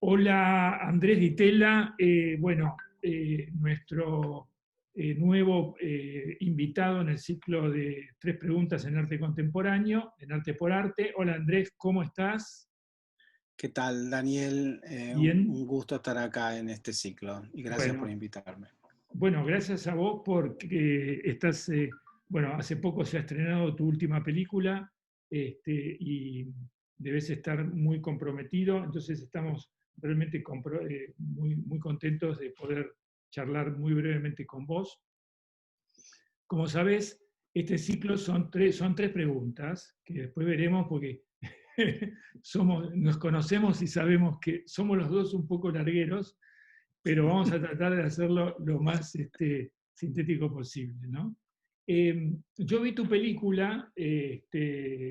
Hola Andrés Ditela, nuestro nuevo invitado en el ciclo de tres preguntas en arte contemporáneo, en Arte por Arte. Hola Andrés, ¿cómo estás? ¿Qué tal, Daniel? Bien. Un gusto estar acá en este ciclo y gracias por Bueno, invitarme. bueno, gracias a vos porque estás, hace poco se ha estrenado tu última película, y debes estar muy comprometido, entonces estamos realmente muy contentos de poder charlar muy brevemente con vos. Como sabés, este ciclo son tres preguntas que después veremos porque nos conocemos y sabemos que somos los dos un poco largueros, pero vamos a tratar de hacerlo lo más sintético posible, ¿no? Yo vi tu película,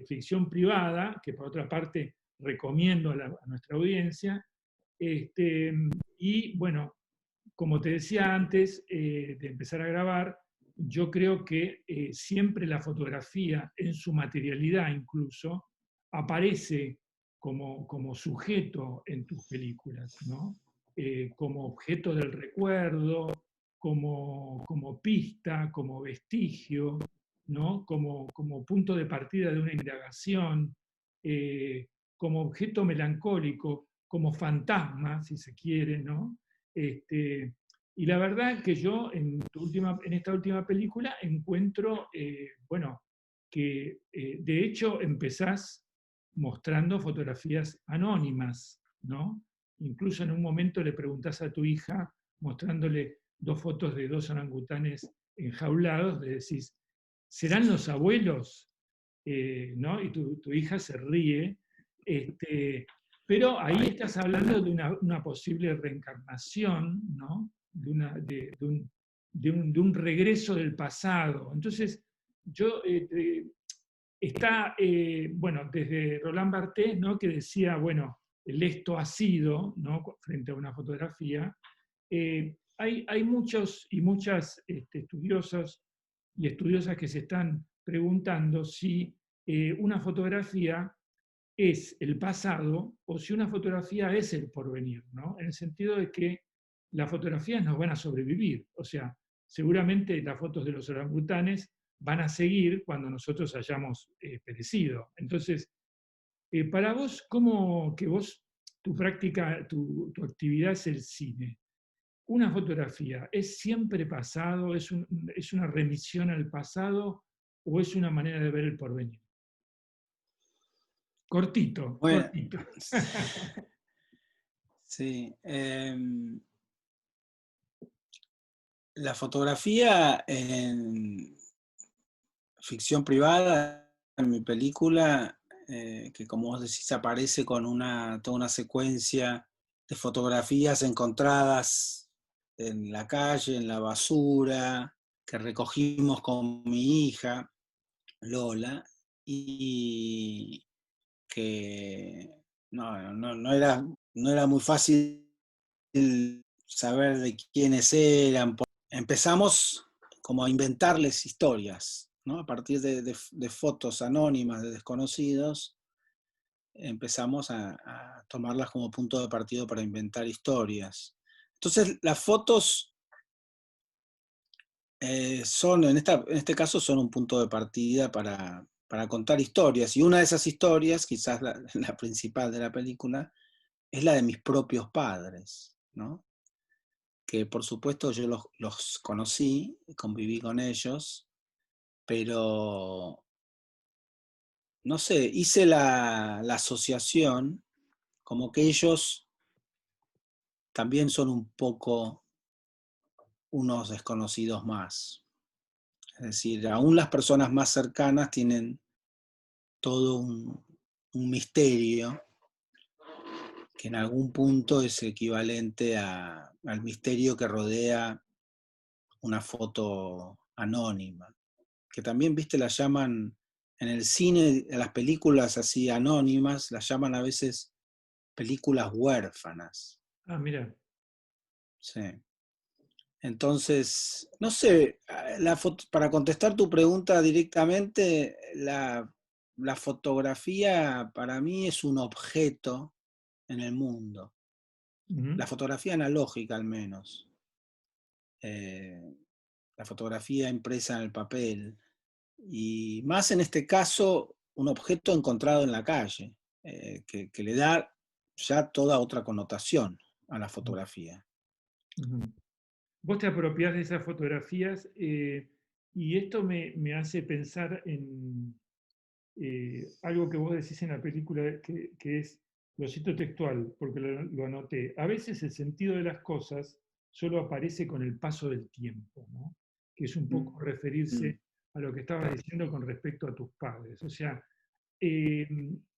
Ficción Privada, que por otra parte recomiendo a nuestra audiencia, este, y bueno, como te decía antes de empezar a grabar, yo creo que siempre la fotografía, en su materialidad incluso, aparece como sujeto en tus películas, ¿no? Como objeto del recuerdo, como pista, como vestigio, ¿no? Como punto de partida de una indagación, eh, como objeto melancólico, como fantasma, si se quiere, ¿no? Este, y la verdad que yo en esta última película encuentro, que de hecho empezás mostrando fotografías anónimas, ¿no? Incluso en un momento le preguntás a tu hija, mostrándole dos fotos de dos orangutanes enjaulados, le decís, ¿serán los abuelos? ¿No? Y tu hija se ríe, este, pero ahí estás hablando de una posible reencarnación, ¿no? De un regreso del pasado. Entonces, yo está, bueno, desde Roland Barthes, ¿no? Que decía, bueno, el esto ha sido, ¿no? Frente a una fotografía. Hay muchos y muchas estudiosos y estudiosas que se están preguntando si una fotografía es el pasado o si una fotografía es el porvenir, ¿no? En el sentido de que las fotografías nos van a sobrevivir, o sea, seguramente las fotos de los orangutanes van a seguir cuando nosotros hayamos perecido. Entonces, para vos, ¿cómo que vos, tu práctica, tu actividad es el cine? ¿Una fotografía es siempre pasado, es una remisión al pasado o es una manera de ver el porvenir? Cortito, Bueno, cortito. sí. La fotografía en ficción privada, en mi película, que como vos decís, aparece con toda una secuencia de fotografías encontradas en la calle, en la basura, que recogimos con mi hija, Lola, y que no era muy fácil saber de quiénes eran. Empezamos como a inventarles historias, ¿no? A partir de fotos anónimas de desconocidos, empezamos a tomarlas como punto de partida para inventar historias. Entonces, las fotos en este caso, son un punto de partida para contar historias. Y una de esas historias, quizás la principal de la película, es la de mis propios padres, ¿no? Que por supuesto yo los conocí, conviví con ellos, pero no sé, hice la asociación como que ellos también son un poco unos desconocidos más. Es decir, aún las personas más cercanas tienen todo un misterio que en algún punto es equivalente al misterio que rodea una foto anónima. Que también, viste, la llaman en el cine, en las películas así anónimas, las llaman a veces películas huérfanas. Ah, mira. Sí. Entonces, no sé, para contestar tu pregunta directamente, la fotografía para mí es un objeto en el mundo. Ujú, la fotografía analógica al menos, eh, la fotografía impresa en el papel, y más en este caso un objeto encontrado en la calle, que le da ya toda otra connotación a la fotografía. ujú. Vos te apropiás de esas fotografías y esto me hace pensar en algo que vos decís en la película que es, lo cito textual, porque lo anoté, a veces el sentido de las cosas solo aparece con el paso del tiempo, ¿no? Que es un Mm, poco referirse mm. a lo que estabas diciendo con respecto a tus padres. O sea, eh,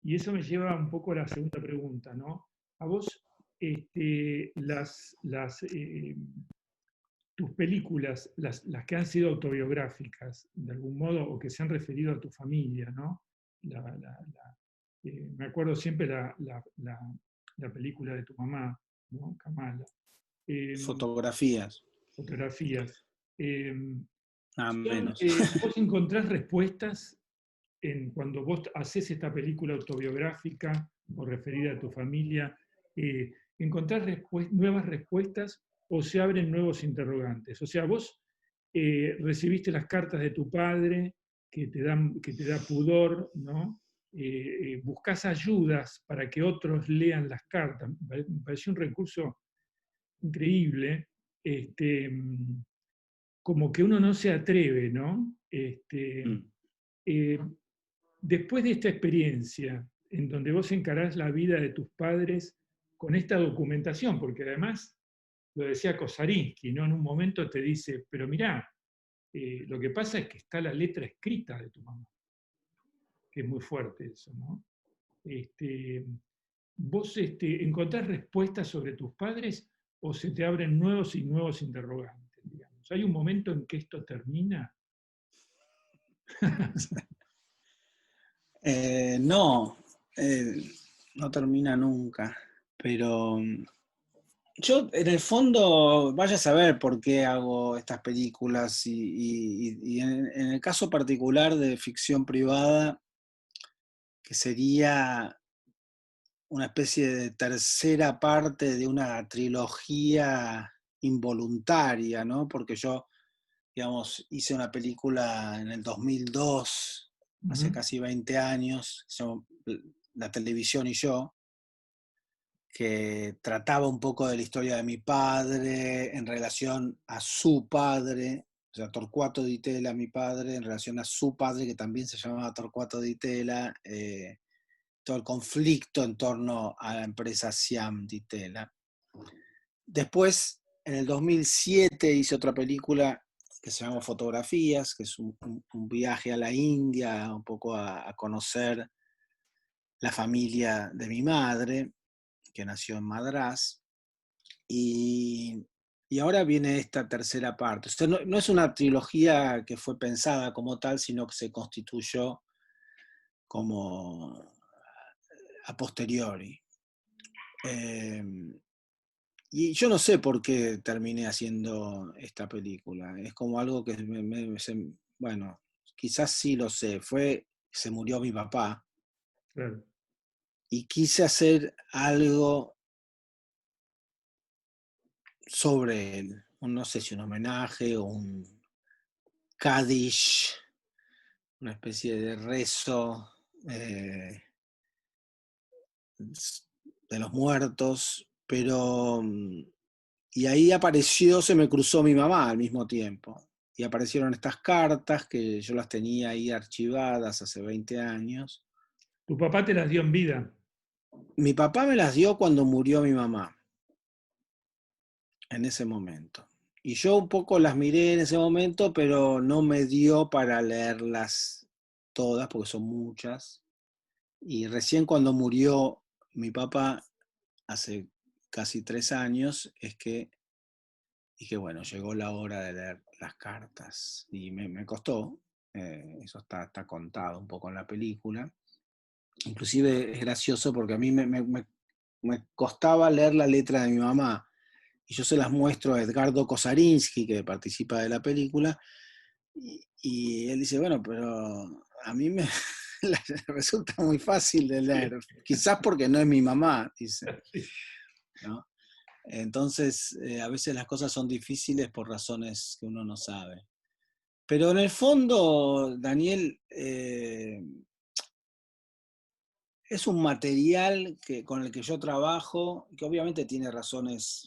y eso me lleva un poco a la segunda pregunta, ¿no? A vos, tus películas, las que han sido autobiográficas, de algún modo, o que se han referido a tu familia, ¿no? Me acuerdo siempre la película de tu mamá, ¿no? Kamala. Eh, Fotografías, Fotografías. Eh, nada menos. vos encontrás respuestas cuando vos haces esta película autobiográfica o referida a tu familia, encontrás nuevas respuestas o se abren nuevos interrogantes. O sea, vos recibiste las cartas de tu padre que te da pudor, ¿no? Buscás ayudas para que otros lean las cartas. Me pareció un recurso increíble, como que uno no se atreve, ¿no? Mm. Eh, Después de esta experiencia, en donde vos encarás la vida de tus padres con esta documentación, porque además, lo decía Kosarinsky, ¿no? En un momento te dice, pero mirá, lo que pasa es que está la letra escrita de tu mamá, que es muy fuerte eso, ¿no? Este, ¿Vos encontrás respuestas sobre tus padres o se te abren nuevos y nuevos interrogantes, digamos? ¿Hay un momento en que esto termina? No, eh, no termina nunca, pero yo en el fondo, vaya a saber por qué hago estas películas y en el caso particular de ficción privada, que sería una especie de tercera parte de una trilogía involuntaria, ¿no? Porque yo, digamos, hice una película en el 2002, hace Ujú. casi 20 años, se llama La televisión y yo, que trataba un poco de la historia de mi padre en relación a su padre, o sea, Torcuato Di Tella, mi padre, en relación a su padre, que también se llamaba Torcuato Di Tella, todo el conflicto en torno a la empresa Siam Di Tella. Después, en el 2007, hice otra película que se llama Fotografías, que es un viaje a la India, un poco a conocer la familia de mi madre, que nació en Madrás. Y, y ahora viene esta tercera parte. O sea, no es una trilogía que fue pensada como tal, sino que se constituyó como a posteriori. Eh, y yo no sé por qué terminé haciendo esta película. Es como algo que bueno, quizás sí lo sé. Se murió mi papá Claro. y quise hacer algo sobre él. No sé si un homenaje o un Kaddish, una especie de rezo de los muertos, pero y ahí apareció, se me cruzó mi mamá al mismo tiempo. Y aparecieron estas cartas que yo las tenía ahí archivadas hace 20 años. Tu papá te las dio en vida. Mi papá me las dio cuando murió mi mamá, en ese momento. Y yo un poco las miré en ese momento, pero no me dio para leerlas todas, porque son muchas. Y recién cuando murió mi papá, hace casi 3 años, es que dije, bueno, llegó la hora de leer las cartas. Y me costó, eso está contado un poco en la película. Inclusive es gracioso porque a mí me costaba leer la letra de mi mamá. Y yo se las muestro a Edgardo Kosarinsky, que participa de la película, y él dice, bueno, pero a mí me resulta muy fácil de leer, quizás porque no es mi mamá, dice, ¿no? Entonces, a veces las cosas son difíciles por razones que uno no sabe. Pero en el fondo, Daniel, es un material con el que yo trabajo, que obviamente tiene razones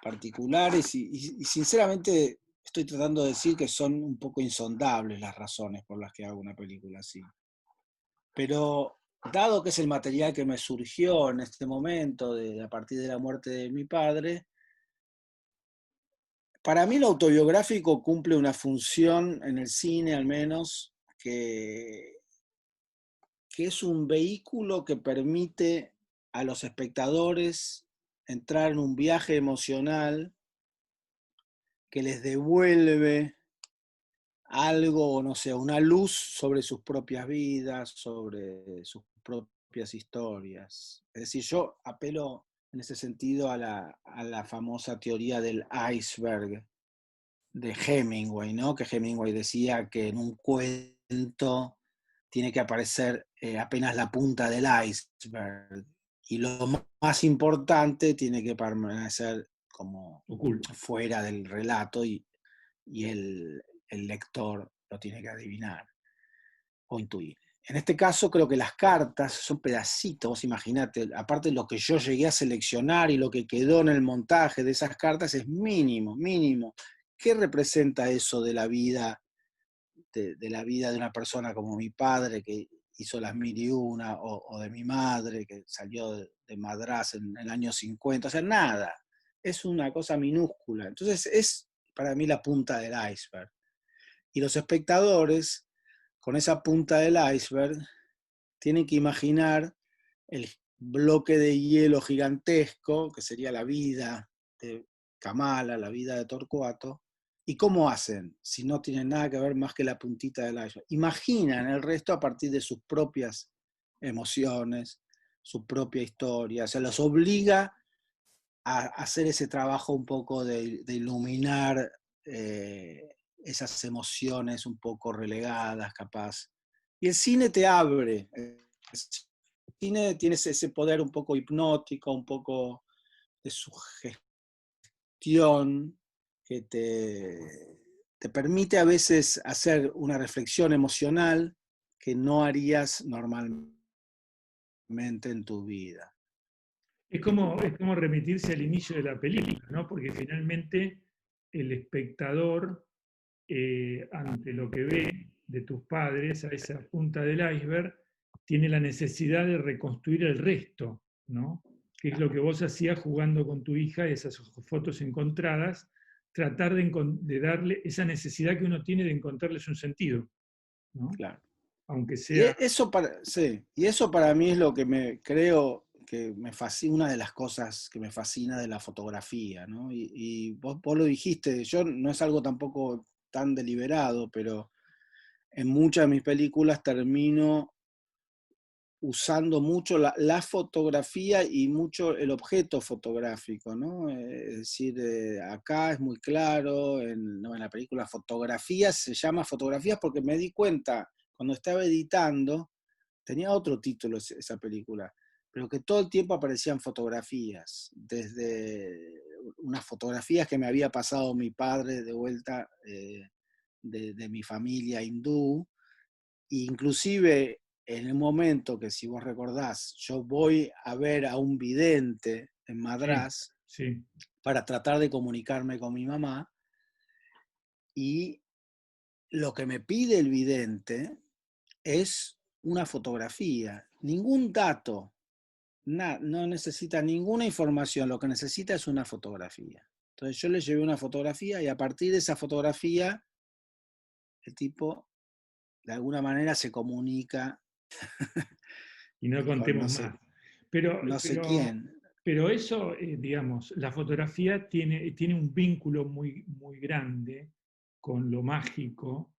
particulares y sinceramente estoy tratando de decir que son un poco insondables las razones por las que hago una película así. Pero dado que es el material que me surgió en este momento, a partir de la muerte de mi padre, para mí lo autobiográfico cumple una función en el cine al menos, que es un vehículo que permite a los espectadores entrar en un viaje emocional que les devuelve algo, no sé, una luz sobre sus propias vidas, sobre sus propias historias. Es decir, yo apelo en ese sentido a la famosa teoría del iceberg de Hemingway, ¿no? Que Hemingway decía que en un cuento tiene que aparecer apenas la punta del iceberg y lo más importante tiene que permanecer como Oculto. fuera del relato y el lector lo tiene que adivinar o intuir. En este caso creo que las cartas son pedacitos, imagínate, aparte de lo que yo llegué a seleccionar y lo que quedó en el montaje de esas cartas es mínimo, mínimo. ¿Qué representa eso de la vida, de la vida de una persona como mi padre que hizo las mil y una, o de mi madre que salió de Madrás en el año 50? O sea, nada, es una cosa minúscula. Entonces es para mí la punta del iceberg. Y los espectadores, con esa punta del iceberg, tienen que imaginar el bloque de hielo gigantesco, que sería la vida de Kamala, la vida de Torcuato. ¿Y cómo hacen? Si no tienen nada que ver más que la puntita del iceberg. Imaginan el resto a partir de sus propias emociones, su propia historia. O sea, los obliga a hacer ese trabajo un poco de iluminar esas emociones un poco relegadas, capaz. Y el cine te abre. El cine tiene ese poder un poco hipnótico, un poco de sugestión, que te permite a veces hacer una reflexión emocional que no harías normalmente en tu vida. Es como remitirse al inicio de la película, ¿no? Porque finalmente el espectador, ante lo que ve de tus padres, a esa punta del iceberg, tiene la necesidad de reconstruir el resto, ¿no? Que es lo que vos hacías jugando con tu hija, esas fotos encontradas, tratar de darle esa necesidad que uno tiene de encontrarles un sentido, ¿no? Claro. Aunque Y sea... sí, y eso para mí es lo que creo que me fascina, una de las cosas que me fascina de la fotografía, ¿no? Y vos lo dijiste, yo no es algo tampoco tan deliberado, pero en muchas de mis películas termino usando mucho la fotografía y mucho el objeto fotográfico, ¿no? Es decir, acá es muy claro, no, en la película Fotografías, se llama Fotografías porque me di cuenta cuando estaba editando, tenía otro título esa película, pero que todo el tiempo aparecían fotografías, desde unas fotografías que me había pasado mi padre de vuelta de mi familia hindú, inclusive en el momento que, si vos recordás, yo voy a ver a un vidente en Sí, Madrás sí. para tratar de comunicarme con mi mamá, y lo que me pide el vidente es una fotografía, ningún dato, no necesita ninguna información, lo que necesita es una fotografía. Entonces yo le llevé una fotografía y a partir de esa fotografía el tipo de alguna manera se comunica Y no con contemos más. Pero, no sé pero, quién. pero eso, digamos, la fotografía tiene un vínculo muy, muy grande con lo mágico,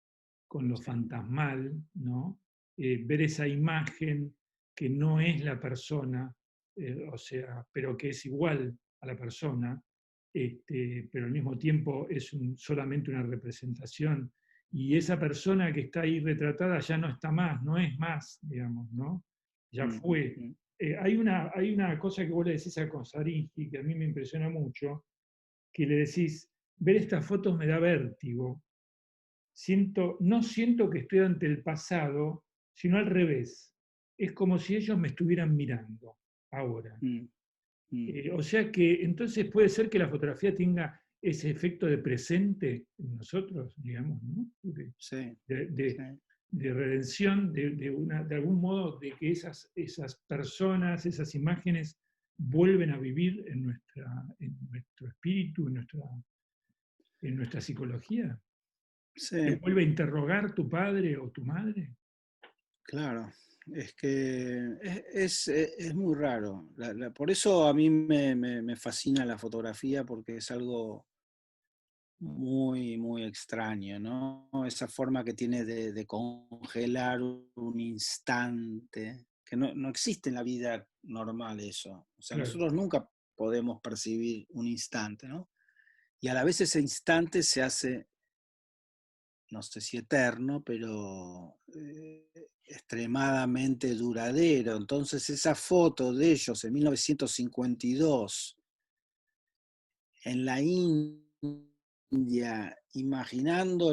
con lo Sí. fantasmal, ¿no? Ver esa imagen que no es la persona, o sea, pero que es igual a la persona, pero al mismo tiempo es solamente una representación. Y esa persona que está ahí retratada ya no está más, no es más, digamos, ¿no? Ya Mm, fue. mm. hay una cosa que vos le decís a Konsarinski, que a mí me impresiona mucho, que le decís, ver estas fotos me da vértigo. No siento que estoy ante el pasado, sino al revés. Es como si ellos me estuvieran mirando ahora. Mm, mm. O sea que entonces puede ser que la fotografía tenga ese efecto de presente en nosotros, digamos, ¿no? Sí, De, sí. de redención, de algún modo, de que esas personas, esas imágenes vuelven a vivir en nuestro espíritu, en nuestra psicología. ¿Te Sí, vuelve a interrogar tu padre o tu madre? claro. Es que es muy raro. Por eso a mí me fascina la fotografía, porque es algo muy, muy extraño, ¿no? Esa forma que tiene de congelar un instante, que no existe en la vida normal eso. O sea, Claro, nosotros nunca podemos percibir un instante, ¿no? Y a la vez ese instante se hace, no sé si eterno, pero extremadamente duradero. Entonces esa foto de ellos en 1952 en la India, imaginando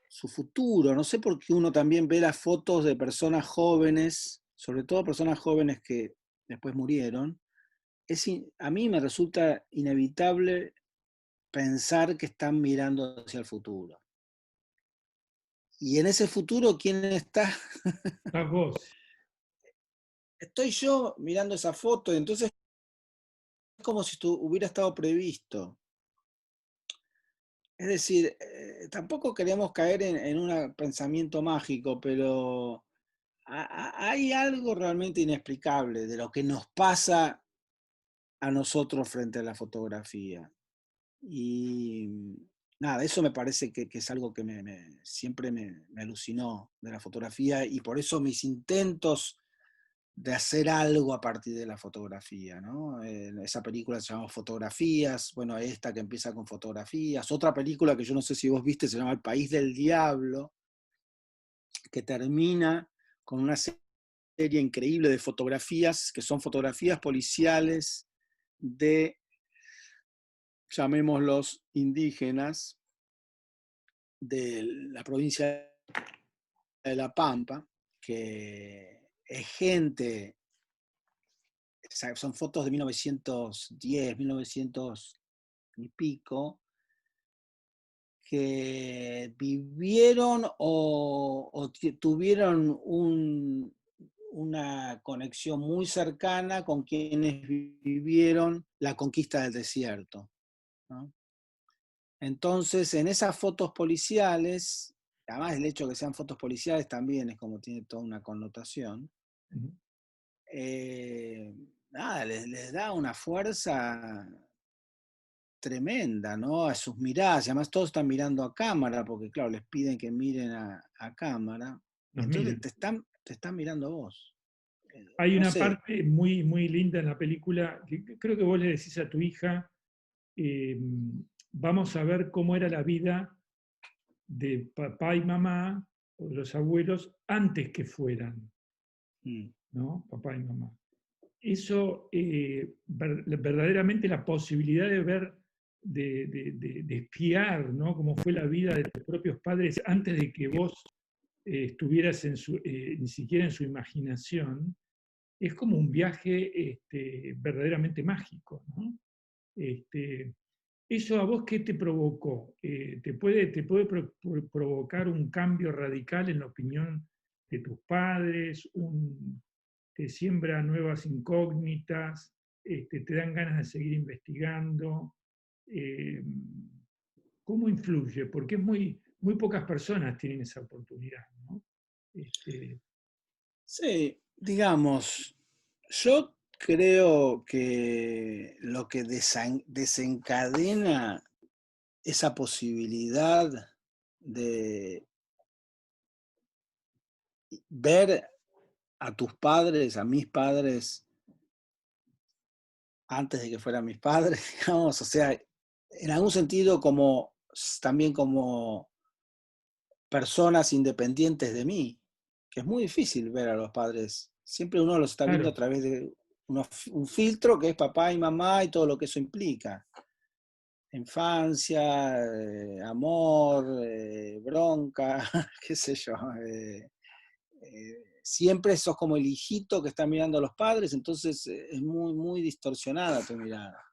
su futuro. No sé por qué uno también ve las fotos de personas jóvenes, sobre todo personas jóvenes que después murieron. A mí me resulta inevitable pensar que están mirando hacia el futuro. Y en ese futuro, ¿quién está? estás vos. Estoy yo mirando esa foto, y entonces es como si hubiera estado previsto. Es decir, tampoco queremos caer en un pensamiento mágico, pero hay algo realmente inexplicable de lo que nos pasa a nosotros frente a la fotografía. Y nada, eso me parece que es algo que siempre me alucinó de la fotografía, y por eso mis intentos de hacer algo a partir de la fotografía, ¿no? Esa película se llama Fotografías, bueno, esta que empieza con fotografías, otra película que yo no sé si vos viste se llama El País del Diablo, que termina con una serie increíble de fotografías, que son fotografías policiales de, llamémoslos, indígenas de la provincia de La Pampa, que es gente, son fotos de 1910, 1900 y pico, que vivieron o tuvieron una conexión muy cercana con quienes vivieron la conquista del desierto, ¿no? Entonces, en esas fotos policiales, además el hecho de que sean fotos policiales también es como tiene toda una connotación, Ujú. eh, nada, les da una fuerza tremenda, ¿no? A sus miradas, y además todos están mirando a cámara, porque claro, les piden que miren a cámara, Nos entonces miran. te están mirando a vos. Hay No una sé. parte muy, muy linda en la película que creo que vos le decís a tu hija, eh, vamos a ver cómo era la vida de papá y mamá, o de los abuelos, antes que fueran, Mm, ¿no? Papá y mamá. Eso, verdaderamente la posibilidad de ver, de espiar, ¿no? Cómo fue la vida de tus propios padres antes de que vos estuvieras ni siquiera en su imaginación, es como un viaje verdaderamente mágico, ¿no? Este, ¿Eso a vos qué te provocó? ¿Te puede provocar un cambio radical en la opinión de tus padres? ¿Te siembra nuevas incógnitas? ¿Te dan ganas de seguir investigando? Eh, ¿Cómo influye? Porque muy pocas personas tienen esa oportunidad, ¿no? Este, sí, digamos, yo creo que lo que desencadena esa posibilidad de ver a tus padres, a mis padres, antes de que fueran mis padres, digamos, o sea, en algún sentido como también como personas independientes de mí, que es muy difícil ver a los padres Siempre uno los está viendo a Claro, través de un filtro que es papá y mamá y todo lo que eso implica. Infancia, amor, bronca, qué sé yo. Siempre sos como el hijito que está mirando a los padres, entonces es muy, muy distorsionada tu mirada.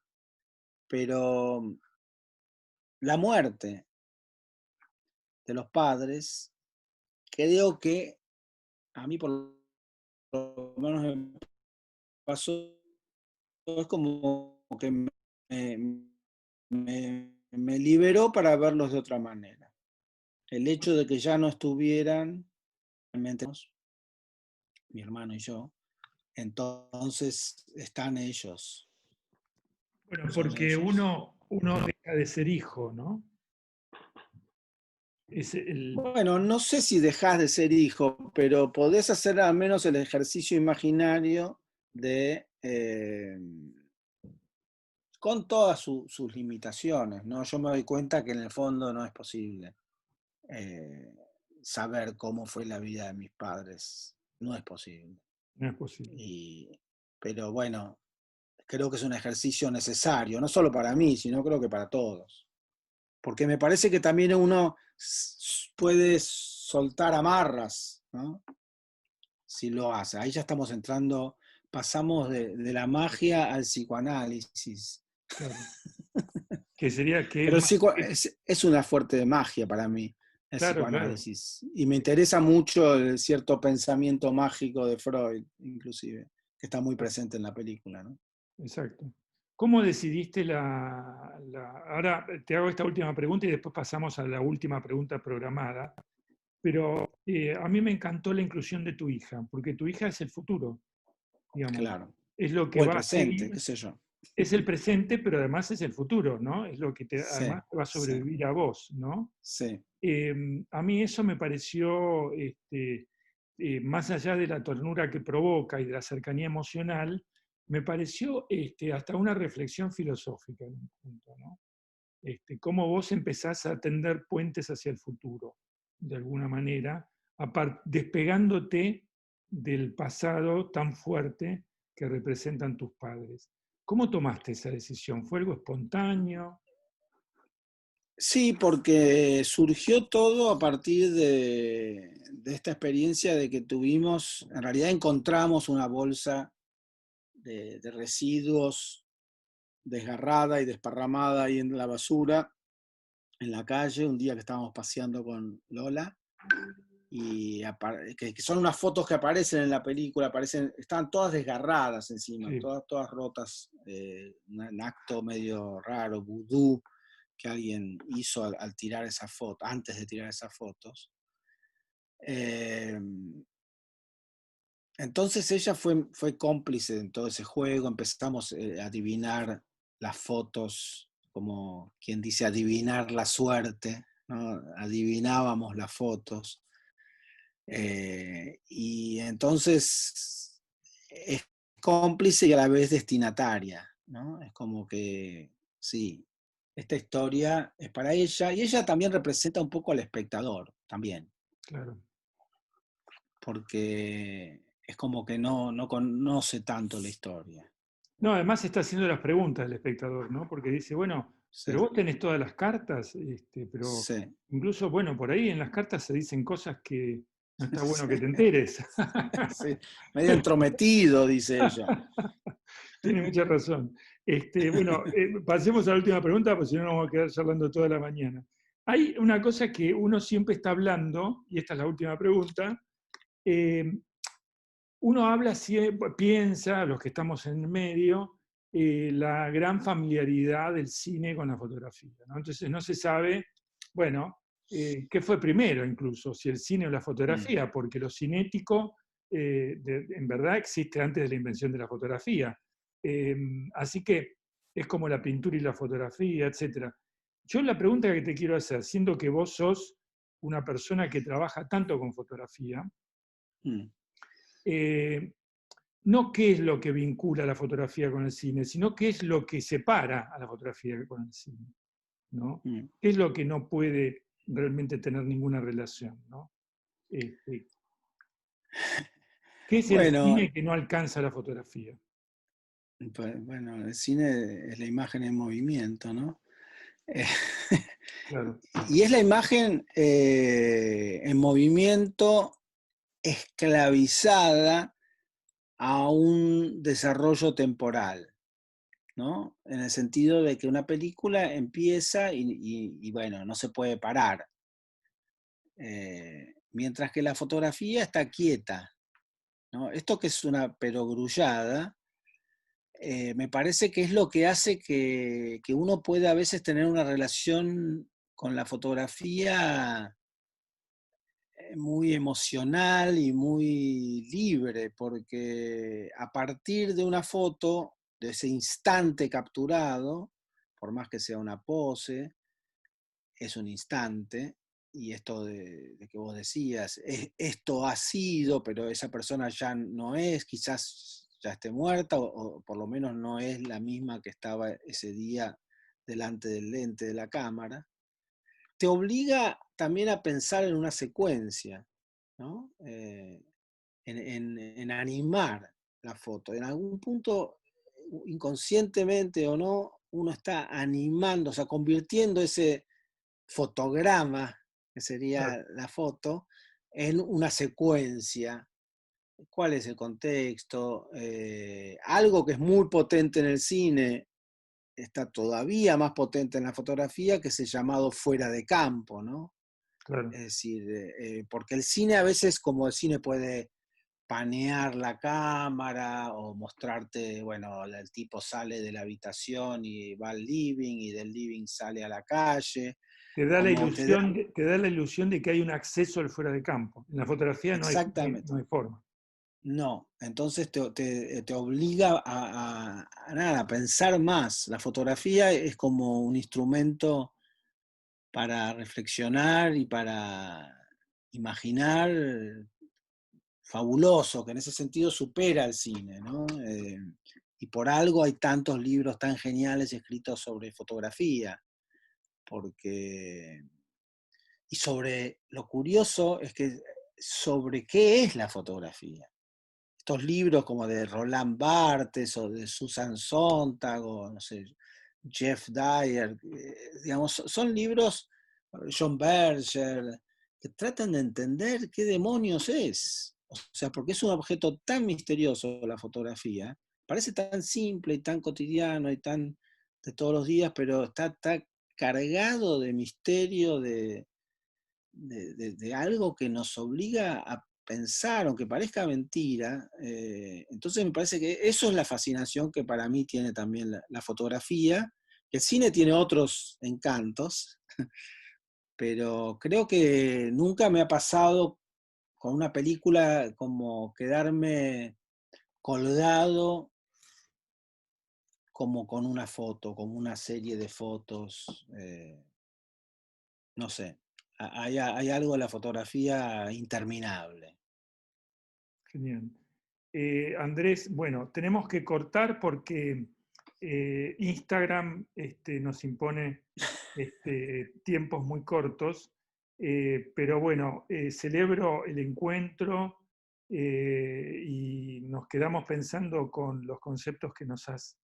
Pero la muerte de los padres, creo que a mí por lo menos me pasó, es como que me liberó para verlos de otra manera. El hecho de que ya no estuvieran, realmente, mi hermano y yo, entonces están ellos. bueno, Son porque ellos. uno deja de ser hijo, ¿no? Es el, Bueno, no sé si dejás de ser hijo, pero podés hacer al menos el ejercicio imaginario de, con todas sus limitaciones, ¿no? Yo me doy cuenta que en el fondo no es posible eh, saber cómo fue la vida de mis padres. No es posible. no es posible. Y, pero bueno, creo que es un ejercicio necesario, no solo para mí, sino creo que para todos. Porque me parece que también uno puede soltar amarras, ¿no? Si lo hace. Ahí ya estamos entrando, pasamos de la magia al psicoanálisis. Claro. Que sería que es Pero más. es una fuerte de magia para mí, el Claro, claro. psicoanálisis. Y me interesa mucho el cierto pensamiento mágico de Freud, inclusive, que está muy presente en la película, ¿no? Exacto. ¿Cómo decidiste Ahora te hago esta última pregunta y después pasamos a la última pregunta programada, pero a mí me encantó la inclusión de tu hija, porque tu hija es el futuro, digamos. Claro. Es lo que O el va a presente, seguir, qué sé yo. es el presente, pero además es el futuro, ¿no? Es lo que Sí, además te va a sí, sobrevivir a vos, ¿no? sí. A mí eso me pareció, más allá de la ternura que provoca y de la cercanía emocional, me pareció hasta una reflexión filosófica en un punto, ¿no? Cómo vos empezás a tender puentes hacia el futuro, de alguna manera, despegándote del pasado tan fuerte que representan tus padres. ¿Cómo tomaste esa decisión? ¿Fue algo espontáneo? Sí, porque surgió todo a partir de esta experiencia de que tuvimos, en realidad encontramos una bolsa de residuos desgarrada y desparramada ahí en la basura, en la calle, un día que estábamos paseando con Lola, y que son unas fotos que aparecen en la película, están todas desgarradas encima, Sí, todas rotas, un acto medio raro, vudú, que alguien hizo al tirar esa foto, antes de tirar esas fotos. Eh, entonces ella fue cómplice en todo ese juego, empezamos a adivinar las fotos, como quien dice, adivinar la suerte, ¿no? Adivinábamos las fotos. Y entonces es cómplice y a la vez destinataria, ¿no? Es como que, sí, esta historia es para ella y ella también representa un poco al espectador, también, claro. porque es como que no conoce tanto la historia. No, además está haciendo las preguntas el espectador, ¿no? Porque dice, bueno, Sí, pero vos tenés todas las cartas, pero sí, incluso, bueno, por ahí en las cartas se dicen cosas que no está bueno sí, que te enteres. sí. Medio entrometido, dice ella. Tiene mucha razón. Bueno, pasemos a la última pregunta, porque si no nos vamos a quedar charlando toda la mañana. Hay una cosa que uno siempre está hablando, y esta es la última pregunta. eh, Uno habla, piensa, los que estamos en el medio, la gran familiaridad del cine con la fotografía, ¿no? Entonces no se sabe, bueno, qué fue primero incluso, si el cine o la Mm, fotografía, porque lo cinético en verdad existe antes de la invención de la fotografía. Eh, Así que es como la pintura y la fotografía, etc. Yo la pregunta que te quiero hacer, siendo que vos sos una persona que trabaja tanto con fotografía, mm, eh, no qué es lo que vincula la fotografía con el cine, sino qué es lo que separa a la fotografía con el cine, ¿no? mm. ¿Qué es lo que no puede realmente tener ninguna relación, ¿no? Este, ¿Qué es el Bueno, cine que no alcanza la fotografía? bueno, el cine es la imagen en movimiento, ¿no? Eh, Claro, y es la imagen en movimiento esclavizada a un desarrollo temporal, ¿no? En el sentido de que una película empieza y bueno, no se puede parar. Mientras que la fotografía está quieta, ¿no? Esto que es una perogrullada, me parece que es lo que hace que uno pueda a veces tener una relación con la fotografía muy emocional y muy libre, porque a partir de una foto, de ese instante capturado, por más que sea una pose, es un instante, y esto de que vos decías, esto ha sido, pero esa persona ya no es, quizás ya esté muerta, o por lo menos no es la misma que estaba ese día delante del lente de la cámara, te obliga también a pensar en una secuencia, ¿no? En animar la foto. En algún punto, inconscientemente o no, uno está animando, o sea, convirtiendo ese fotograma, que claro. sería la foto, en una secuencia. ¿Cuál es el contexto? Algo que es muy potente en el cine está todavía más potente en la fotografía, que es el llamado fuera de campo, ¿no? Claro. Es decir, porque el cine a veces, como el cine puede panear la cámara o mostrarte, bueno, el tipo sale de la habitación y va al living y del living sale a la calle, como te da, Te da la ilusión de que hay un acceso al fuera de campo. En la fotografía exactamente, no hay forma. no, entonces te obliga a nada, a pensar más. La fotografía es como un instrumento para reflexionar y para imaginar fabuloso, que en ese sentido supera al cine, ¿no? Y por algo hay tantos libros tan geniales escritos sobre fotografía, porque... Y sobre lo curioso es que sobre qué es la fotografía. Estos libros como de Roland Barthes o de Susan Sontag o no sé, Jeff Dyer, digamos, son libros, John Berger, que tratan de entender qué demonios es. O sea, porque es un objeto tan misterioso la fotografía, parece tan simple y tan cotidiano y tan de todos los días, pero está cargado de misterio, de algo que nos obliga a pensar, aunque parezca mentira. Entonces me parece que eso es la fascinación que para mí tiene también la fotografía, que el cine tiene otros encantos, pero creo que nunca me ha pasado con una película como quedarme colgado como con una foto, como una serie de fotos. No sé, hay algo de la fotografía interminable. Genial. Andrés, bueno, tenemos que cortar porque Instagram nos impone tiempos muy cortos, pero bueno, celebro el encuentro y nos quedamos pensando con los conceptos que nos has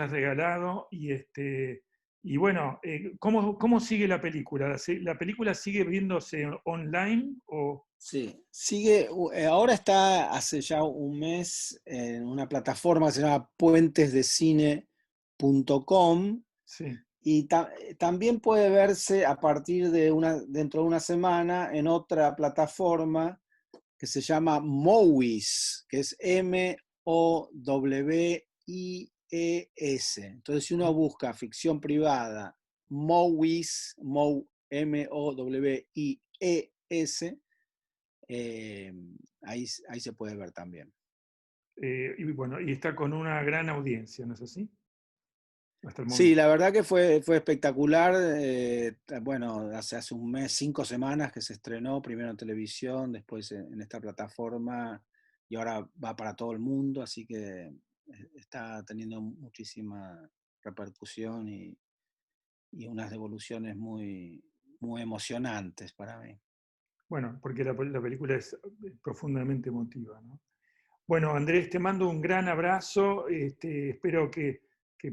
regalado y bueno, ¿cómo sigue la película? ¿La película sigue viéndose online o...? Sí, sigue, ahora está hace ya un mes en una plataforma que se llama puentesdecine.com Sí. y también puede verse a partir de dentro de una semana en otra plataforma que se llama Movies, que es Mowies. Entonces, si uno busca ficción privada, Mowies, Mowies, eh, ahí se puede ver también. Y bueno, y está con una gran audiencia, ¿no es así? Hasta el Sí, momento. la verdad que fue espectacular. Bueno, hace un mes, 5 semanas que se estrenó, primero en televisión, después en esta plataforma y ahora va para todo el mundo, así que está teniendo muchísima repercusión y unas devoluciones muy emocionantes para mí. Bueno, porque la película es profundamente emotiva, ¿no? Bueno, Andrés, te mando un gran abrazo. Espero que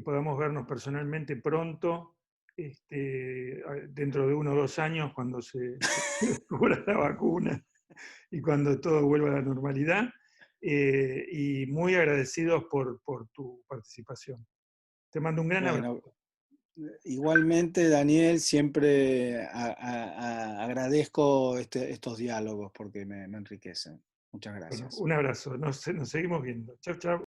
podamos vernos personalmente pronto, dentro de 1 o 2 años, cuando se descubra la vacuna y cuando todo vuelva a la normalidad. Y muy agradecidos por tu participación. Te mando un gran abrazo. Bueno, igualmente, Daniel, siempre agradezco estos diálogos porque me enriquecen. Muchas Bueno, gracias. un abrazo. Nos seguimos viendo. Chau, chau.